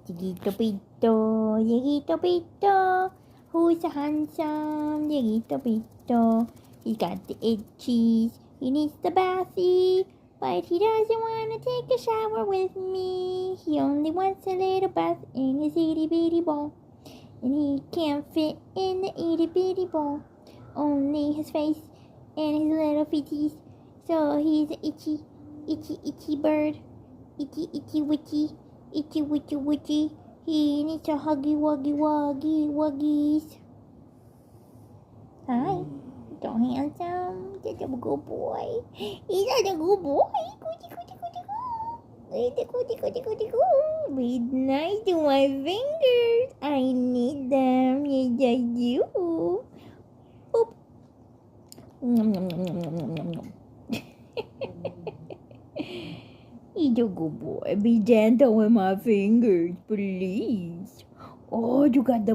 Chiquito Pito, Chiquito Pito, who's a handsome Chiquito Pito? He got the itchies, he needs the bathy, but he doesn't want to take a shower with me. He only wants a little bath in his itty bitty bowl, and he can't fit in the itty bitty bowl. Only his face and his little feeties, so he's an itchy bird. Itchy witchy, itchy witchy witchy. He needs a huggy wuggies. Hi, so handsome. Such a good boy. He's such a good boy. Goody. Be nice to my fingers. I need them. Yes, I do. Boop. Nom. He's a good boy. Be gentle with my fingers, please. Oh, you got the